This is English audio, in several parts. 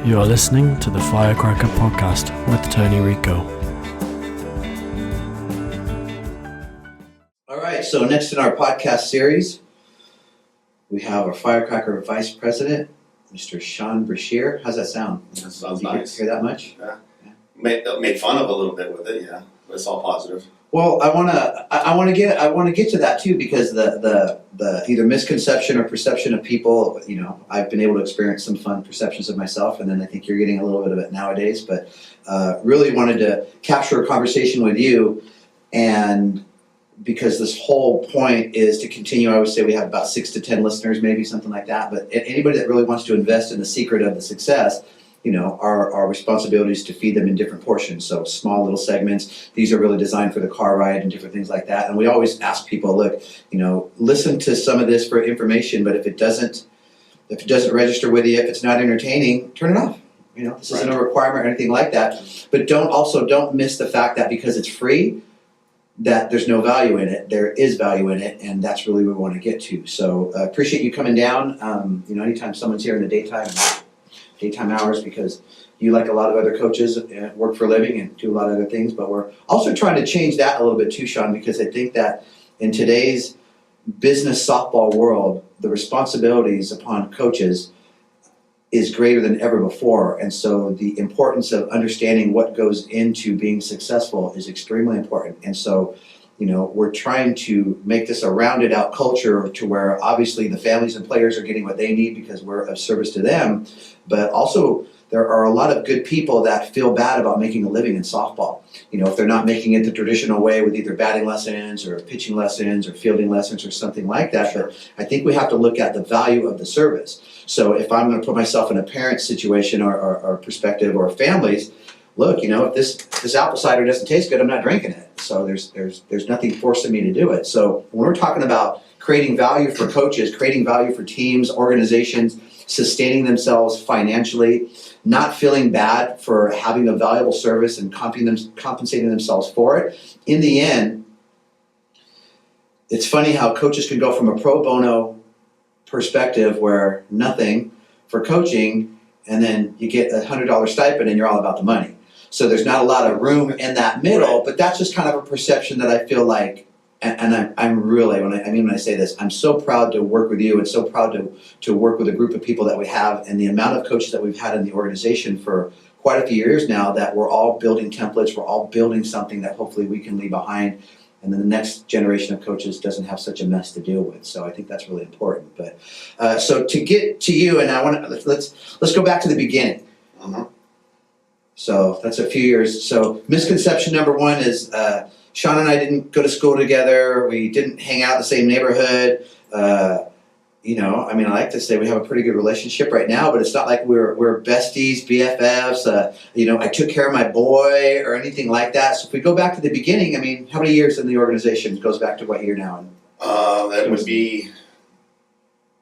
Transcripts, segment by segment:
You are listening to the Firecracker podcast with Tony Rico. All right, so next in our podcast series, we have our Firecracker Vice President, Mr. Sean Brashear. How's that sound? That sounds Did you nice. hear that much? Yeah. Make fun of a little bit with it, yeah. But it's all positive. Well, I want to get to that too, because the either misconception or perception of people, I've been able to experience some fun perceptions of myself, and then I think you're getting a little bit of it nowadays. But really wanted to capture a conversation with you, and because this whole point is to continue. I would say we have about 6 to 10 listeners, maybe something like that. But anybody that really wants to invest in the secret of the success, our responsibility is to feed them in different portions. So small little segments. These are really designed for the car ride and different things like that. And we always ask people, look, listen to some of this for information, but if it doesn't register with you, if it's not entertaining, turn it off. This isn't a requirement or anything like that. But don't miss the fact that because it's free, that there's no value in it. There is value in it, and that's really what we want to get to. So appreciate you coming down. Anytime someone's here in the daytime hours, because you, like a lot of other coaches, work for a living and do a lot of other things. But we're also trying to change that a little bit too, Sean, because I think that in today's business softball world, the responsibilities upon coaches is greater than ever before. And so the importance of understanding what goes into being successful is extremely important. And so, we're trying to make this a rounded out culture to where obviously the families and players are getting what they need because we're of service to them. But also there are a lot of good people that feel bad about making a living in softball. If they're not making it the traditional way with either batting lessons or pitching lessons or fielding lessons or something like that. Sure. But I think we have to look at the value of the service. So if I'm going to put myself in a parent situation or perspective or families, look, if this apple cider doesn't taste good, I'm not drinking it. So there's nothing forcing me to do it. So when we're talking about creating value for coaches, creating value for teams, organizations, sustaining themselves financially, not feeling bad for having a valuable service and compensating themselves for it, in the end, it's funny how coaches can go from a pro bono perspective where nothing for coaching, and then you get $100 stipend and you're all about the money. So there's not a lot of room in that middle, but that's just kind of a perception that I feel like, and I'm really, when I say this, I'm so proud to work with you and so proud to work with a group of people that we have, and the amount of coaches that we've had in the organization for quite a few years now, that we're all building templates, we're all building something that hopefully we can leave behind, and then the next generation of coaches doesn't have such a mess to deal with. So I think that's really important. But so to get to you, and I want to let's go back to the beginning. Mm-hmm. So that's a few years. So misconception number one is Sean and I didn't go to school together. We didn't hang out in the same neighborhood. I like to say we have a pretty good relationship right now, but it's not like we're besties, BFFs. I took care of my boy or anything like that. So if we go back to the beginning, how many years in the organization? It goes back to what year now? That would be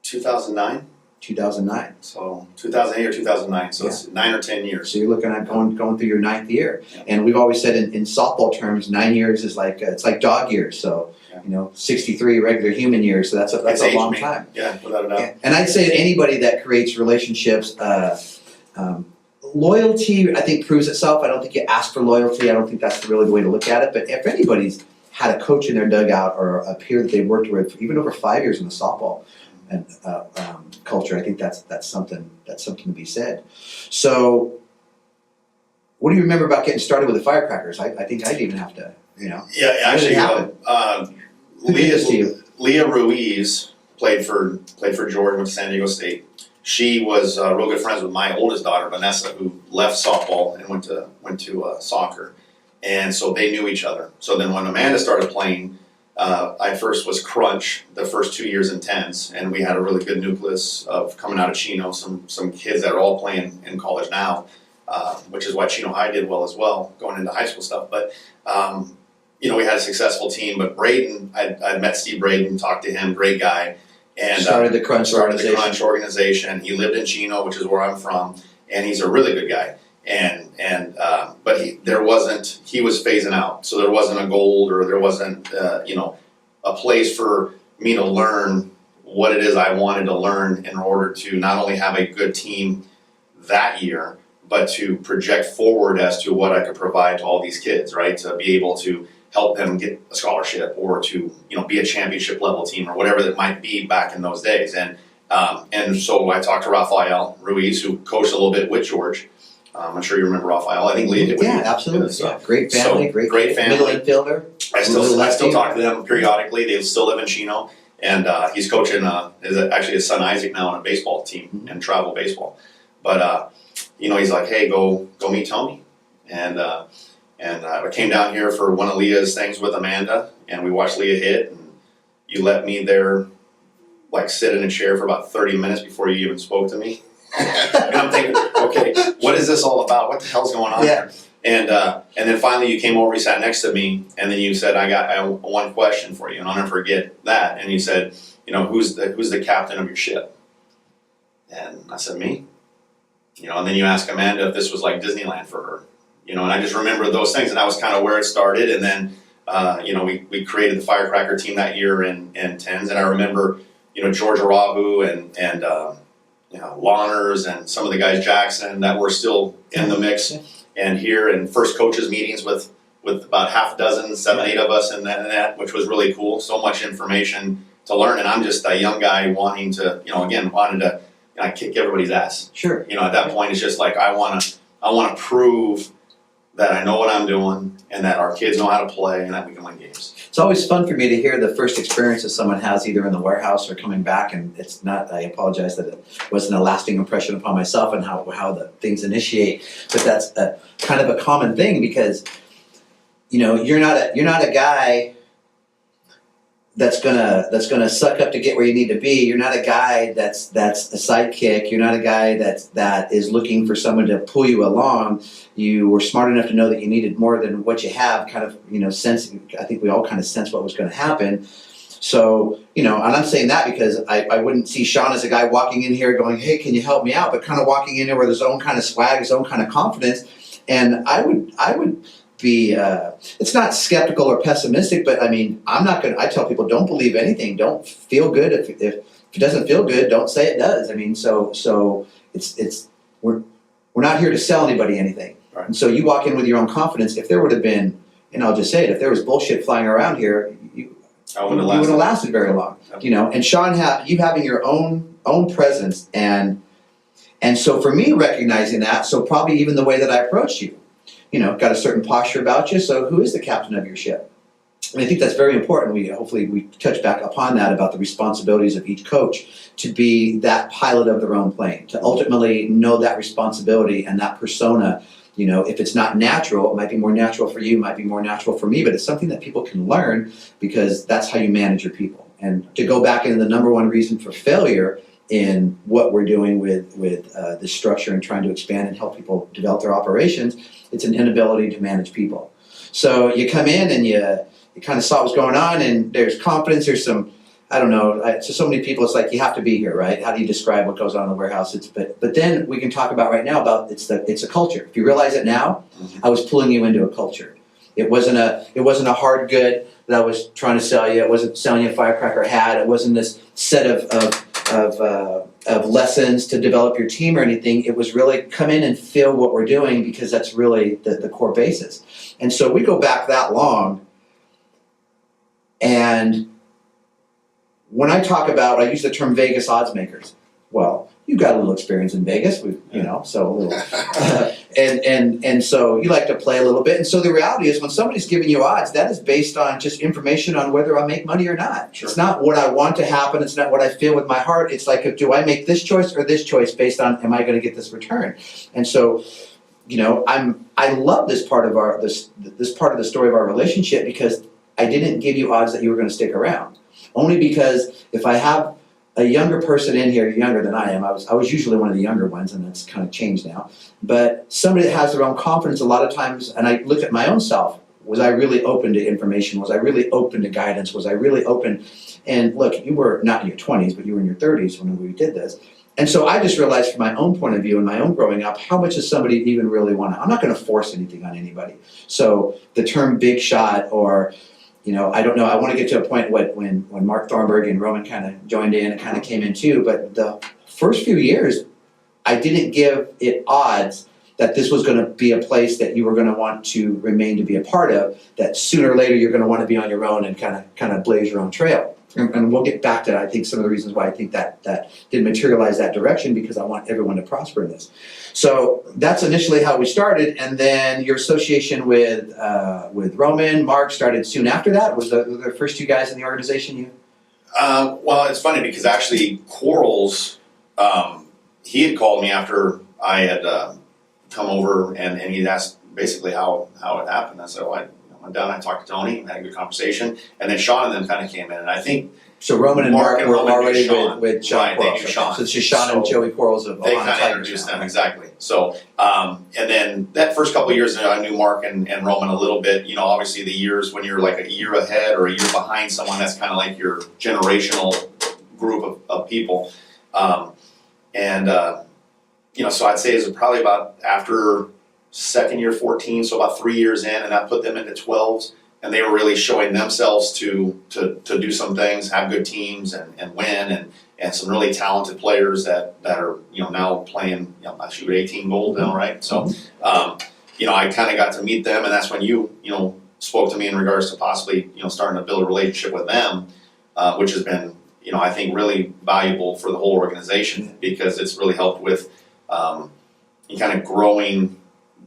2009. 2009. So 2008 or 2009. So it's 9 or 10 years. So you're looking at going through your 9th year. Yeah. And we've always said in softball terms, 9 years is it's like dog years. So, 63 regular human years. So that's a long time. Yeah, without a doubt. Yeah. And I'd say anybody that creates relationships, loyalty, I think, proves itself. I don't think you ask for loyalty. I don't think that's really the way to look at it. But if anybody's had a coach in their dugout or a peer that they've worked with even over 5 years in the softball and culture, I think that's something to be said. So, what do you remember about getting started with the Firecrackers? I think I'd even have to, Yeah, actually, Who did this to you? Leah Ruiz played for Georgia, went to San Diego State. She was real good friends with my oldest daughter, Vanessa, who left softball and went to soccer, and so they knew each other. So then when Amanda started playing, I first was crunch the first 2 years in tens, and we had a really good nucleus of coming out of Chino, some kids that are all playing in college now, which is why Chino High did well as well, going into high school stuff. But we had a successful team. But Braden, I'd met Steve Braden, talked to him, great guy, and started the Crunch organization. He lived in Chino, which is where I'm from, and he's a really good guy. But he was phasing out, so there wasn't a gold, or there wasn't a place for me to learn what it is I wanted to learn in order to not only have a good team that year, but to project forward as to what I could provide to all these kids, right? To be able to help them get a scholarship or to, be a championship level team or whatever that might be back in those days. And so I talked to Rafael Ruiz, who coached a little bit with George. I'm sure you remember Rafael. I think Leah did with you. Yeah, absolutely. Yeah. Great family, So, great family. middle infielder. I still talk to them periodically. They still live in Chino, and he's coaching. Actually his son Isaac now on a baseball team and travel baseball. But he's like, hey, go meet Tony, and I came down here for one of Leah's things with Amanda, and we watched Leah hit, and you let me there, like sit in a chair for about 30 minutes before you even spoke to me. And I'm thinking, okay, what is this all about? What the hell's going on here? And then finally you came over, you sat next to me, and then you said, I got one question for you, and I'll never forget that. And you said, who's the captain of your ship? And I said, me. And then you asked Amanda if this was like Disneyland for her. And I just remember those things, and that was kind of where it started. And then, we created the Firecracker team that year in tens, and I remember, George Arahu and Lawners and some of the guys, Jackson, that were still in the mix. And here in first coaches meetings with about half a dozen, 7, 8 of us in that, which was really cool. So much information to learn, and I'm just a young guy wanting to, wanted to kick everybody's ass. Sure. At that point, it's just like I want to prove that I know what I'm doing and that our kids know how to play and that we can win games. It's always fun for me to hear the first experiences someone has either in the warehouse or coming back, and it's not, I apologize that it wasn't a lasting impression upon myself and how the things initiate, but that's a kind of a common thing because, you're not a guy that's gonna suck up to get where you need to be. You're not a guy that's a sidekick. You're not a guy that is looking for someone to pull you along. You were smart enough to know that you needed more than what you have, kind of, sensing. I think we all kind of sensed what was going to happen. So, and I'm saying that because I wouldn't see Sean as a guy walking in here going, hey, can you help me out? But kind of walking in there with his own kind of swag, his own kind of confidence. And I would be, it's not skeptical or pessimistic, but I tell people, don't believe anything. Don't feel good. If it doesn't feel good, don't say it does. So we're not here to sell anybody anything. Right. And so you walk in with your own confidence. If there would have been, and I'll just say it, if there was bullshit flying around here, you wouldn't have lasted very long. Yep. And Sean, you having your own presence, and so for me recognizing that, so probably even the way that I approached you, got a certain posture about you. So who is the captain of your ship? And I think that's very important. Hopefully we touch back upon that about the responsibilities of each coach to be that pilot of their own plane, to ultimately know that responsibility and that persona. If it's not natural, it might be more natural for you, might be more natural for me, but it's something that people can learn because that's how you manage your people. And to go back into the number one reason for failure in what we're doing with this structure and trying to expand and help people develop their operations, it's an inability to manage people. So you come in and you kind of saw what was going on, and there's confidence, there's some, I don't know, to so many people it's like you have to be here, right? How do you describe what goes on in the warehouse? But then we can talk about right now about it's a culture. If you realize it now, I was pulling you into a culture. It wasn't a hard good that I was trying to sell you. It wasn't selling you a Firecracker hat. It wasn't this set of lessons to develop your team or anything. It was really come in and feel what we're doing because that's really the core basis. And so we go back that long, and when I talk about, I use the term Vegas odds makers. Well, you've got a little experience in Vegas, so a little, and so you like to play a little bit. And so the reality is, when somebody's giving you odds, that is based on just information on whether I make money or not. Sure. It's not what I want to happen. It's not what I feel with my heart. It's like, do I make this choice or this choice based on, am I going to get this return? And so, I love this part of this part of the story of our relationship because I didn't give you odds that you were going to stick around. Only because if I have a younger person in here, younger than I am, I was usually one of the younger ones, and that's kind of changed now. But somebody that has their own confidence a lot of times, and I look at my own self, was I really open to information? Was I really open to guidance? Was I really open? And look, you were not in your 20s, but you were in your 30s when we did this. And so I just realized from my own point of view and my own growing up, how much does somebody even really want to? I'm not going to force anything on anybody. So the term big shot or I don't know. I want to get to a point when Mark Thornburg and Roman kind of joined in and kind of came in too. But the first few years, I didn't give it odds that this was going to be a place that you were going to want to remain to be a part of, that sooner or later you're going to want to be on your own and kind of blaze your own trail. And we'll get back to, I think, some of the reasons why I think that didn't materialize that direction, because I want everyone to prosper in this. So that's initially how we started, and then your association with Roman, Mark started soon after that. Was the first two guys in the organization you? Well, it's funny because actually Quarles, he had called me after I had come over, and he'd asked basically how it happened. I said, well, I went down, I talked to Tony, had a good conversation, and then Sean and them kind of came in, and I think so Roman and Mark were Roman already Sean. with Sean Right, Quarles. they knew Sean. So it's just Sean and Joey Quarles of they Ohana kind of Tigers introduced now. them, exactly. So, and then that first couple of years, I knew Mark and Roman a little bit. You know, obviously the years when you're like a year ahead or a year behind someone, that's kind of like your generational group of people. You know, so I'd say it was probably about after second year 14, so about 3 years in, and that put them into 12s. And they were really showing themselves to do some things, have good teams and win, and some really talented players that are, you know, now playing, you know, I shoot 18 gold now, right? So, you know, I kind of got to meet them, and that's when you know, spoke to me in regards to possibly, you know, starting to build a relationship with them, which has been, you know, I think really valuable for the whole organization, because it's really helped with kind of growing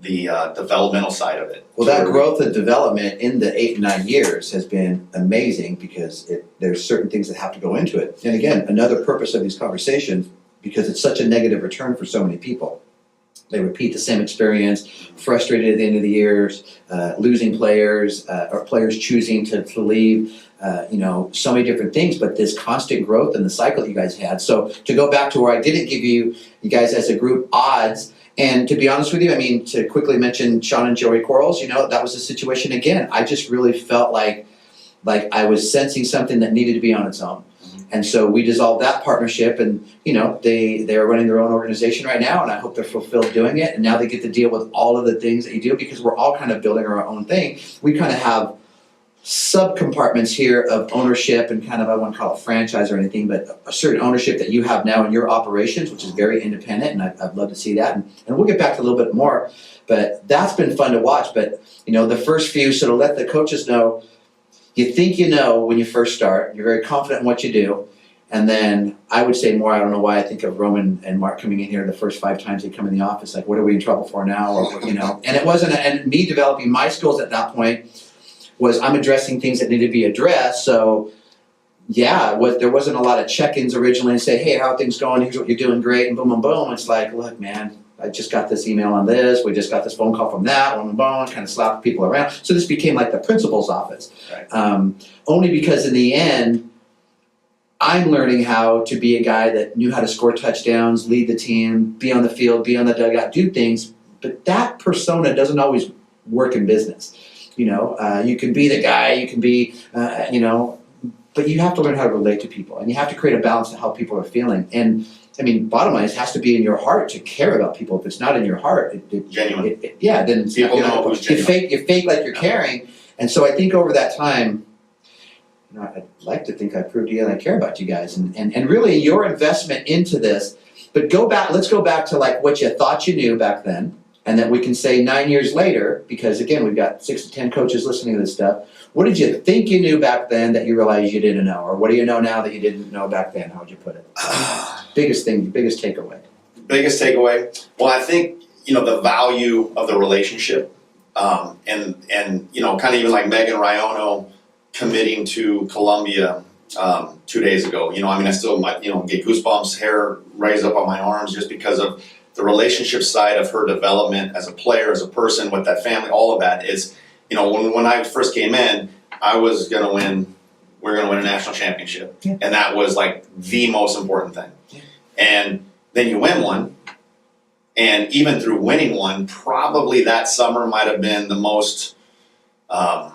the developmental side of it. Well, that growth and development in the 8 and 9 years has been amazing, because there's certain things that have to go into it. And again, another purpose of these conversations, because it's such a negative return for so many people. They repeat the same experience, frustrated at the end of the years, losing players, or players choosing to leave, you know, so many different things, but this constant growth and the cycle that you guys had. So to go back to where I didn't give you guys as a group odds, and to be honest with you, I mean, to quickly mention Sean and Joey Quarles, you know, that was a situation again. I just really felt like I was sensing something that needed to be on its own. And so we dissolved that partnership, and, you know, they're running their own organization right now, and I hope they're fulfilled doing it. And now they get to deal with all of the things that you do, because we're all kind of building our own thing. We kind of have sub-compartments here of ownership and kind of, I wouldn't call it franchise or anything, but a certain ownership that you have now in your operations, which is very independent, and I'd love to see that. And we'll get back to a little bit more, but that's been fun to watch. But, you know, the first few, so to let the coaches know, you think you know when you first start, you're very confident in what you do. And then I would say more, I don't know why I think of Roman and Mark coming in here the first 5 times they come in the office, like, what are we in trouble for now? Or, you know, and it wasn't, and me developing my skills at that point was I'm addressing things that needed to be addressed. So yeah, there wasn't a lot of check-ins originally and say, hey, how are things going? Here's what you're doing, great, and boom, boom, boom. It's like, look, man, I just got this email on this, we just got this phone call from that, boom, boom, boom, kind of slapped people around. So this became like the principal's office. Right. Only because in the end, I'm learning how to be a guy that knew how to score touchdowns, lead the team, be on the field, be on the dugout, do things. But that persona doesn't always work in business. You know, you can be the guy, you can be, you know, but you have to learn how to relate to people, and you have to create a balance to how people are feeling. And I mean, bottom line, it has to be in your heart to care about people. If it's not in your heart, Genuine. Yeah, then it's People not, you know who's genuine. you fake like you're caring. And so I think over that time, you know, I'd like to think I proved to you that I care about you guys, and really your investment into this. But let's go back to like what you thought you knew back then, and that we can say 9 years later, because again, we've got 6 to 10 coaches listening to this stuff. What did you think you knew back then that you realized you didn't know? Or what do you know now that you didn't know back then? How would you put it? Biggest takeaway. Biggest takeaway? Well, I think, you know, the value of the relationship, and you know, kind of even like Megan Riono committing to Columbia 2 days ago. You know, I mean, I still might, you know, get goosebumps, hair raised up on my arms just because of the relationship side of her development as a player, as a person, with that family. All of that is, you know, when I first came in, I was going to win. We're going to win a national championship, and that was like the most important thing. Yeah. And then you win one, and even through winning one, probably that summer might have been the most, you know,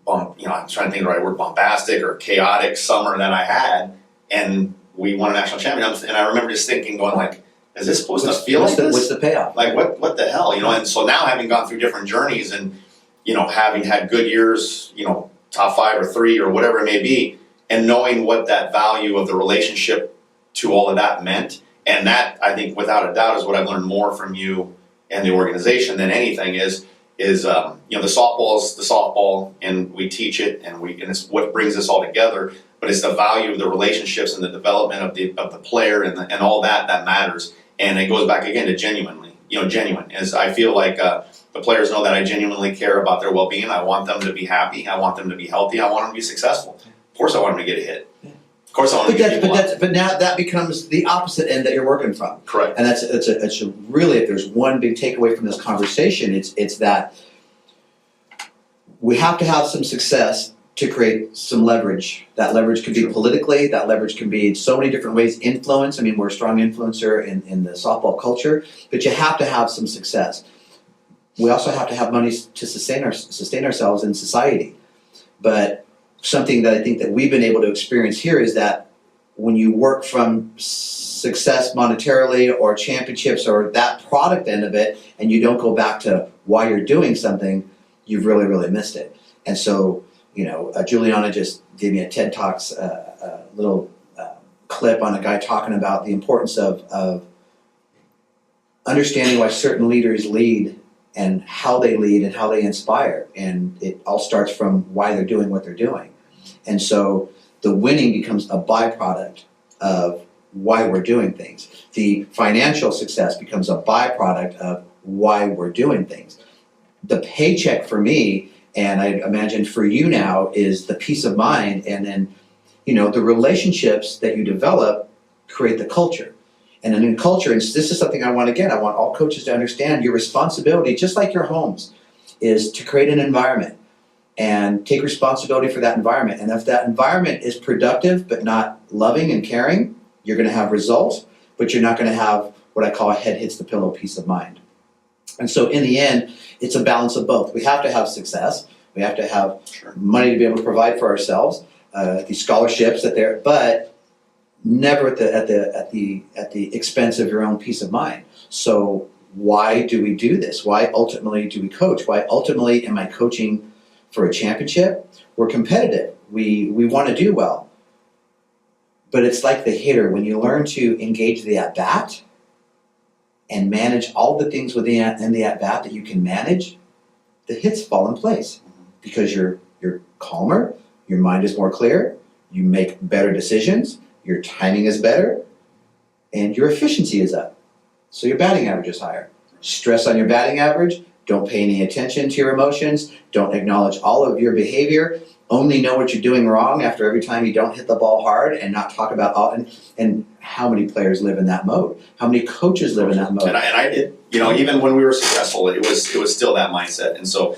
I'm trying to think of the right word, bombastic or chaotic summer that I had, and we won a national championship. And I remember just thinking, going like, is this supposed to feel like this? What's the payoff? Like what the hell, you know? And so now, having gone through different journeys, and you know, having had good years, you know, top 5 or 3 or whatever it may be, and knowing what that value of the relationship to all of that meant, And that, I think, without a doubt, is what I've learned more from you and the organization than anything is the softball is the softball, and we teach it, and it's what brings us all together. But it's the value of the relationships and the development of the player and all that matters. And it goes back again to genuine. As I feel like the players know that I genuinely care about their well-being. I want them to be happy. I want them to be healthy. I want them to be successful. Of course, I want them to get a hit. Of course, I want them to get but now that becomes the opposite end that you're working from. Correct. And it's really, if there's one big takeaway from this conversation, it's that we have to have some success to create some leverage. That leverage can be politically, that leverage can be in so many different ways. Influence, I mean, we're a strong influencer in the softball culture, but you have to have some success. We also have to have money to sustain ourselves in society. But something that I think that we've been able to experience here is that when you work from success monetarily or championships or that product end of it, and you don't go back to why you're doing something, you've really, really missed it. And so, Juliana just gave me a TED Talks little clip on a guy talking about the importance of understanding why certain leaders lead and how they lead and how they inspire. And it all starts from why they're doing what they're doing. And so the winning becomes a byproduct of why we're doing things. The financial success becomes a byproduct of why we're doing things. The paycheck for me, and I imagine for you now, is the peace of mind, and then, the relationships that you develop create the culture. And then in culture, and this is something I want all coaches to understand, your responsibility, just like your homes, is to create an environment and take responsibility for that environment. And if that environment is productive but not loving and caring, you're going to have results, but you're not going to have what I call a head hits the pillow peace of mind. And so in the end, it's a balance of both. We have to have success. We have to have money to be able to provide for ourselves, these scholarships but never at the expense of your own peace of mind. So why do we do this? Why ultimately do we coach? Why ultimately am I coaching for a championship? We're competitive. We want to do well. But it's like the hitter. When you learn to engage the at-bat and manage all the things in the at-bat that you can manage, the hits fall in place because you're calmer, your mind is more clear, you make better decisions, your timing is better, and your efficiency is up. So your batting average is higher. Stress on your batting average, don't pay any attention to your emotions, don't acknowledge all of your behavior, only know what you're doing wrong after every time you don't hit the ball hard, and not talk about all, and how many players live in that mode? How many coaches live in that mode? And I did, even when we were successful, it was still that mindset. And so,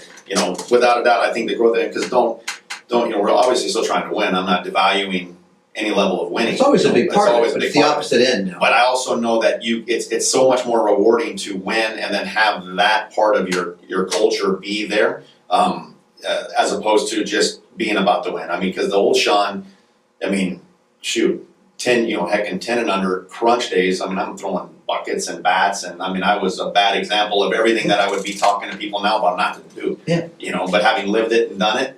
without a doubt, I think the growth, because don't, we're obviously still trying to win. I'm not devaluing any level of winning. It's always a big part of it, but it's the opposite end now. But I also know that it's so much more rewarding to win and then have that part of your culture be there, as opposed to just being about the win. I mean, because the old Sean, 10 and under crunch days, I'm throwing buckets and bats, and I was a bad example of everything that I would be talking to people now about not to do. Yeah. But having lived it and done it,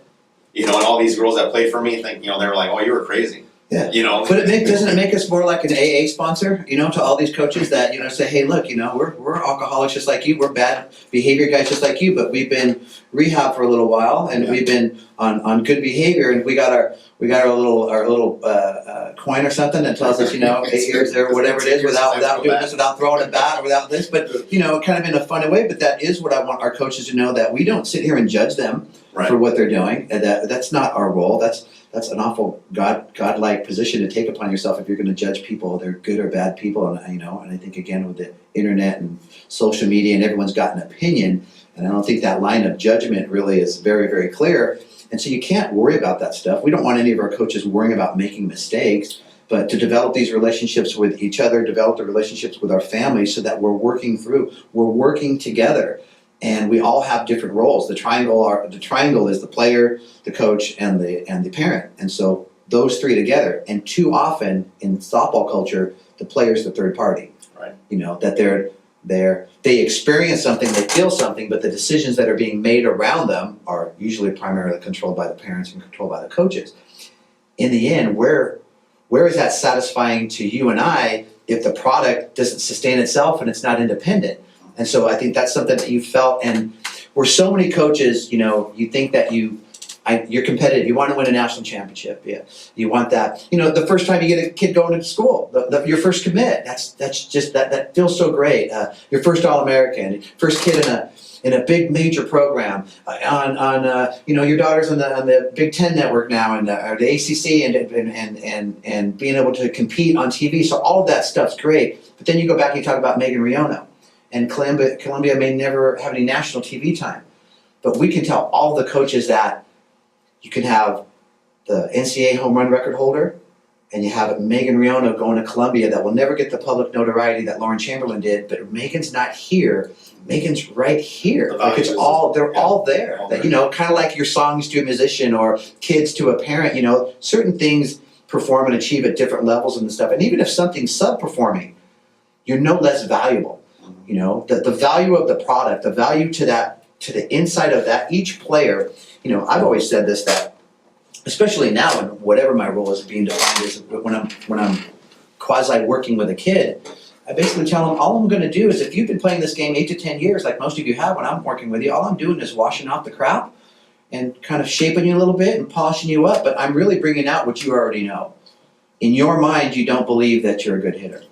and all these girls that played for me think, they were like, oh, you were crazy. Yeah. But doesn't it make us more like an AA sponsor, to all these coaches that, say, hey, look, we're alcoholics just like you, we're bad behavior guys just like you, but we've been rehab for a little while, and we've been on good behavior, and we got our little coin or something that tells us, 8 years or whatever it is, without doing this, without throwing a bat, or without this, but kind of in a funny way. But that is what I want our coaches to know, that we don't sit here and judge them for what they're doing, and that's not our role. That's an awful godlike position to take upon yourself if you're going to judge people, they're good or bad people, and I think again with the internet and social media, and everyone's got an opinion, and I don't think that line of judgment really is very, very clear. And so you can't worry about that stuff. We don't want any of our coaches worrying about making mistakes, but to develop these relationships with each other, develop the relationships with our families, so that we're working together. And we all have different roles. The triangle is the player, the coach, and the parent. And so those three together. And too often in softball culture, the player's the third party. Right. That they experience something, they feel something, but the decisions that are being made around them are usually primarily controlled by the parents and controlled by the coaches. In the end, where is that satisfying to you and I if the product doesn't sustain itself and it's not independent. And so I think that's something that you felt, and where so many coaches, you think that you're competitive. You want to win a national championship. Yeah, you want that. The first time you get a kid going to school, your first commit. That's just that feels so great. Your first All-American, first kid in a big major program. Your daughter's on the Big Ten network now, and or the ACC, and being able to compete on TV. So all of that stuff's great. But then you go back and you talk about Megan Riono, and Columbia may never have any national TV time, but we can tell all the coaches that. You can have the NCAA home run record holder, and you have Megan Riono going to Columbia that will never get the public notoriety that Lauren Chamberlain did, but Megan's not here. Megan's right here. Like they're all there. That, kind of like your songs to a musician or kids to a parent, certain things perform and achieve at different levels and stuff. And even if something's sub-performing, you're no less valuable. The value of the product, the value to the inside of that, each player. I've always said this, that especially now, and whatever my role is being defined as, when I'm quasi working with a kid, I basically tell them all I'm going to do is, if you've been playing this game 8 to 10 years, like most of you have when I'm working with you, all I'm doing is washing off the crap and kind of shaping you a little bit and polishing you up, but I'm really bringing out what you already know. In your mind, you don't believe that you're a good hitter.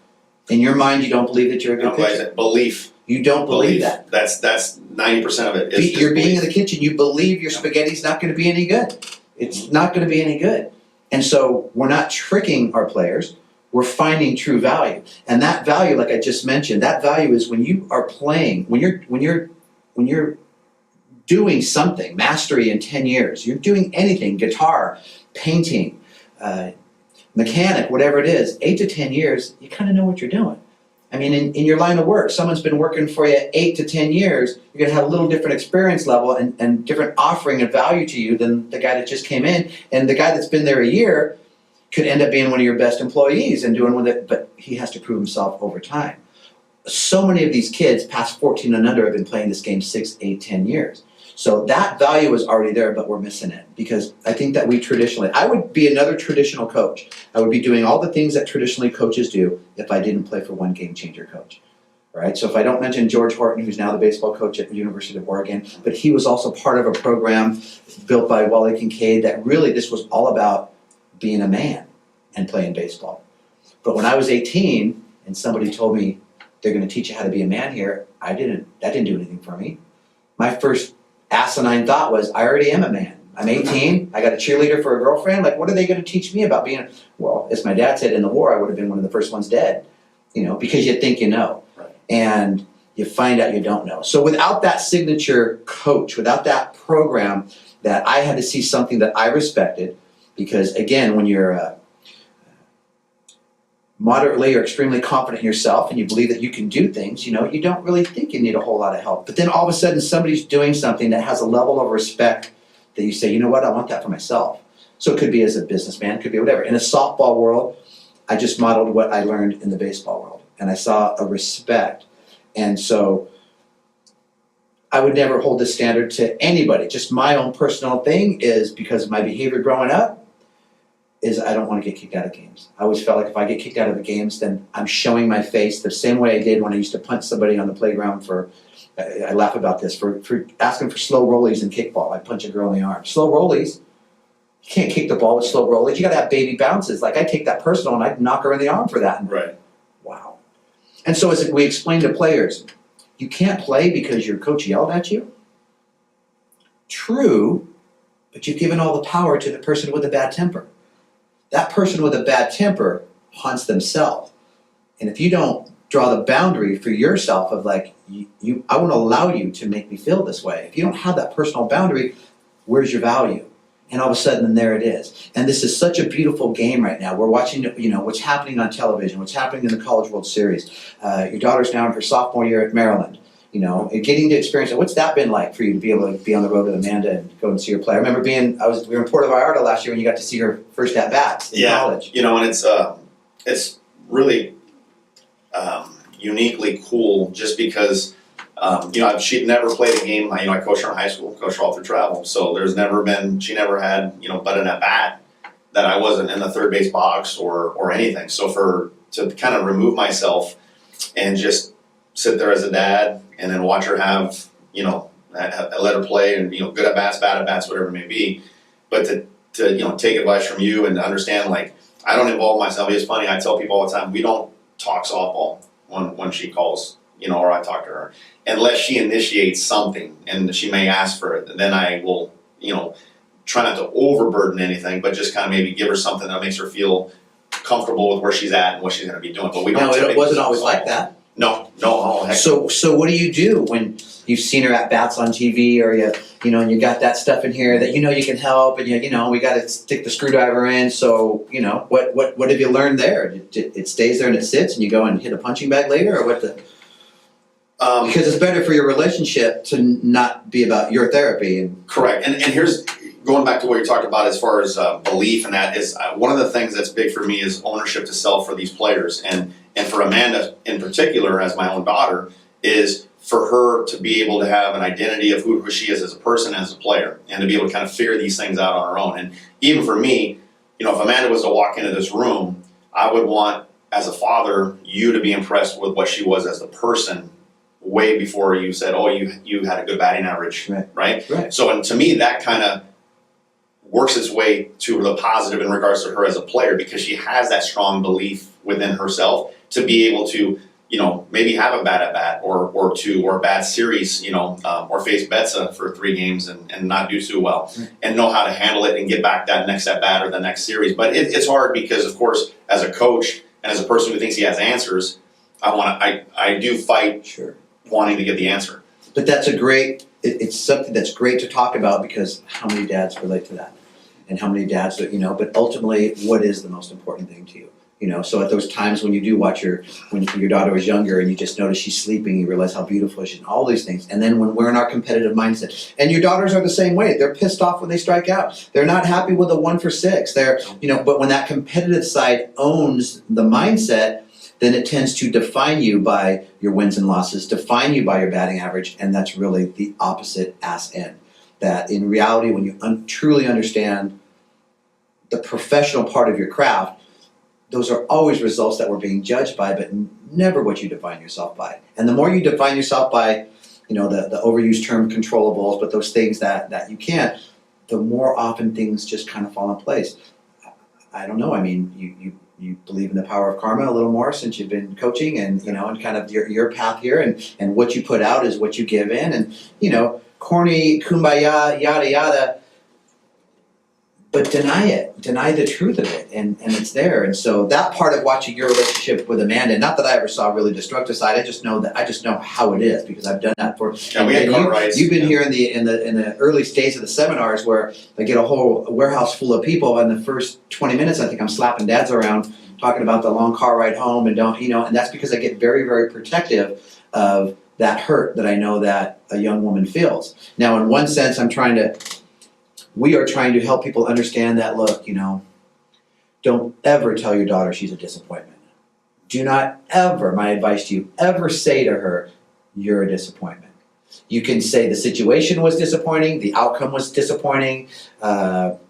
In your mind, you don't believe that you're a good pitcher. Belief. You don't believe that. That's 90% of it. You're being in the kitchen. You believe your spaghetti's not going to be any good. It's not going to be any good. And so we're not tricking our players. We're finding true value. And that value, like I just mentioned, that value is when you are playing, when you're doing something, mastery in 10 years, you're doing anything, guitar, painting, mechanic, whatever it is, 8 to 10 years, you kind of know what you're doing. I mean, in your line of work, someone's been working for you 8 to 10 years, you're going to have a little different experience level and different offering of value to you than the guy that just came in. And the guy that's been there a year could end up being one of your best employees and doing with it, but he has to prove himself over time. So many of these kids past 14 and under have been playing this game 6, 8, 10 years. So that value is already there, but we're missing it. Because I think that I would be another traditional coach. I would be doing all the things that traditionally coaches do if I didn't play for one game changer coach. Right? So if I don't mention George Horton, who's now the baseball coach at the University of Oregon, but he was also part of a program built by Wally Kincaid that really this was all about being a man and playing baseball. But when I was 18 and somebody told me they're going to teach you how to be a man here, that didn't do anything for me. My first asinine thought was, I already am a man. I'm 18, I got a cheerleader for a girlfriend, like what are they going to teach me about being well, as my dad said, in the war I would have been one of the first ones dead, because you think you know. Right. And you find out you don't know. So without that signature coach, without that program, that I had to see something that I respected, because again, when you're moderately or extremely confident in yourself and you believe that you can do things, you don't really think you need a whole lot of help. But then all of a sudden somebody's doing something that has a level of respect that you say, you know what, I want that for myself. So it could be as a businessman, it could be whatever. In a softball world, I just modeled what I learned in the baseball world. And I saw a respect. And so I would never hold this standard to anybody. Just my own personal thing is, because of my behavior growing up, is I don't want to get kicked out of games. I always felt like if I get kicked out of the games, then I'm showing my face the same way I did when I used to punch somebody on the playground I laugh about this, for asking for slow rollies in kickball. I punch a girl in the arm. Slow rollies? You can't kick the ball with slow rollies. You got to have baby bounces. Like I take that personal and I'd knock her in the arm for that. Right. Wow. And so as we explain to players, you can't play because your coach yelled at you. True, but you've given all the power to the person with a bad temper. That person with a bad temper haunts themselves. And if you don't draw the boundary for yourself of like, I won't allow you to make me feel this way. If you don't have that personal boundary, where's your value? And all of a sudden, there it is. And this is such a beautiful game right now. We're watching, what's happening on television, what's happening in the College World Series. Your daughter's now in her sophomore year at Maryland. Getting to experience it. What's that been like for you to be able to be on the road with Amanda and go and see her play? I remember we were in Puerto Vallarta last year when you got to see her first at bats in college. And it's really uniquely cool just because she'd never played a game. I coached her in high school, coached her all through travel. So she never had but an at bat that I wasn't in the third base box or anything. So for to kind of remove myself and just sit there as a dad and then watch her have, let her play and, good at bats, bad at bats, whatever it may be. But to take advice from you and to understand, like, I don't involve myself. It's funny, I tell people all the time, we don't talk softball when she calls, or I talk to her. Unless she initiates something and she may ask for it, then I will, try not to overburden anything, but just kind of maybe give her something that makes her feel comfortable with where she's at and what she's going to be doing. But we don't. No, it wasn't always like that. No. Oh, heck. So what do you do when you've seen her at bats on TV, or and you got that stuff in here that you can help, and we got to stick the screwdriver in. So what have you learned there? It stays there and it sits, and you go and hit a punching bag later, or what the? Because it's better for your relationship to not be about your therapy. And correct. And here's going back to what you talked about as far as belief, and that is one of the things that's big for me is ownership to self for these players, and for Amanda in particular, as my own daughter, is for her to be able to have an identity of who she is as a person, as a player, and to be able to kind of figure these things out on her own. And even for me, if Amanda was to walk into this room, I would want, as a father, you to be impressed with what she was as a person way before you said, oh, you had a good batting average, right? So, and to me, that kind of works its way to the positive in regards to her as a player, because she has that strong belief within herself to be able to, maybe have a bad at bat or two or a bad series, or face Betsa for 3 games and not do so well, and know how to handle it and get back that next at bat or the next series. But it's hard because, of course, as a coach and as a person who thinks he has answers, I do fight wanting to get the answer. But that's it's something that's great to talk about, because how many dads relate to that? And how many dads but ultimately, what is the most important thing to you? So at those times when you do watch when your daughter was younger and you just notice she's sleeping, you realize how beautiful she is, and all these things. And then when we're in our competitive mindset, and your daughters are the same way, they're pissed off when they strike out. They're not happy with a 1 for 6. But when that competitive side owns the mindset, then it tends to define you by your wins and losses, define you by your batting average, and that's really the opposite ass end. That in reality, when you truly understand the professional part of your craft, those are always results that we're being judged by, but never what you define yourself by. And the more you define yourself by, the overused term controllables, but those things that you can't, the more often things just kind of fall in place. I don't know. I mean, you believe in the power of karma a little more since you've been coaching, and and kind of your path here, and what you put out is what you give in, and corny kumbaya yada yada. But deny the truth of it, and it's there. And so that part of watching your relationship with Amanda, not that I ever saw a really destructive side, I just know how it is, because I've done that for. Yeah, we had car rides. You've been here in the early stages of the seminars where I get a whole warehouse full of people, and the first 20 minutes I think I'm slapping dads around talking about the long car ride home, and and that's because I get very, very protective of that hurt that I know that a young woman feels. Now, in one sense, we are trying to help people understand that, look, don't ever tell your daughter she's a disappointment. Do not ever, my advice to you, ever say to her, you're a disappointment. You can say the situation was disappointing, the outcome was disappointing, but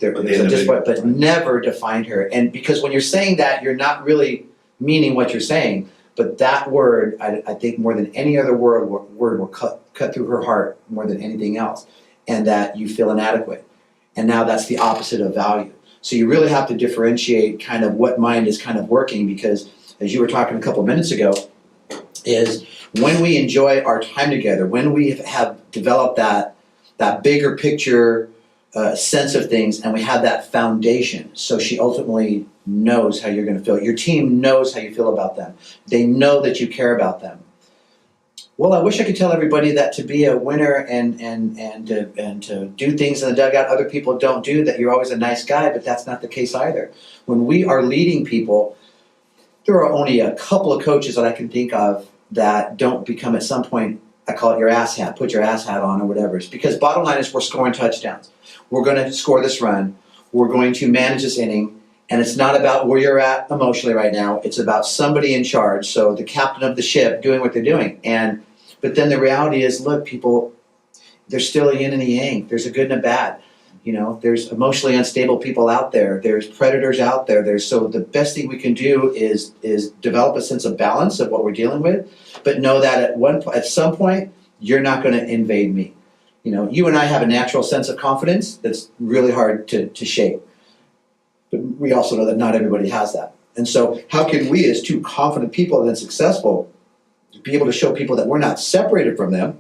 never define her. And because when you're saying that, you're not really meaning what you're saying, but that word, I think more than any other word will cut through her heart more than anything else, and that you feel inadequate. And now that's the opposite of value. So you really have to differentiate kind of what mind is kind of working, because as you were talking a couple of minutes ago, is when we enjoy our time together, when we have developed that bigger picture sense of things, and we have that foundation, so she ultimately knows how you're going to feel. Your team knows how you feel about them. They know that you care about them. Well, I wish I could tell everybody that to be a winner and to do things in the dugout other people don't do, that you're always a nice guy, but that's not the case either. When we are leading people, there are only a couple of coaches that I can think of that don't become at some point, I call it your ass hat, put your ass hat on or whatever. It's because bottom line is we're scoring touchdowns. We're going to score this run. We're going to manage this inning. And it's not about where you're at emotionally right now. It's about somebody in charge. So the captain of the ship doing what they're doing. But then the reality is, look, people, there's still a yin and a yang. There's a good and a bad. You know, there's emotionally unstable people out there. There's predators out there. So the best thing we can do is develop a sense of balance of what we're dealing with, but know that at some point you're not going to invade me. You know, you and I have a natural sense of confidence that's really hard to shake. But we also know that not everybody has that. And so how can we, as two confident people and successful, be able to show people that we're not separated from them,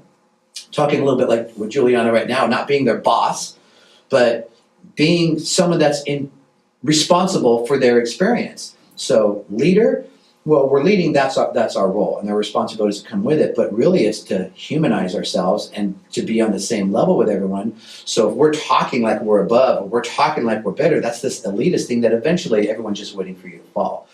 talking a little bit like with Juliana right now, not being their boss, but being someone that's responsible for their experience. So leader, well, we're leading, that's our role, and there are responsibilities that come with it, but really it's to humanize ourselves and to be on the same level with everyone. So if we're talking like we're above, or we're talking like we're better, that's this elitist thing that eventually everyone's just waiting for you to fall.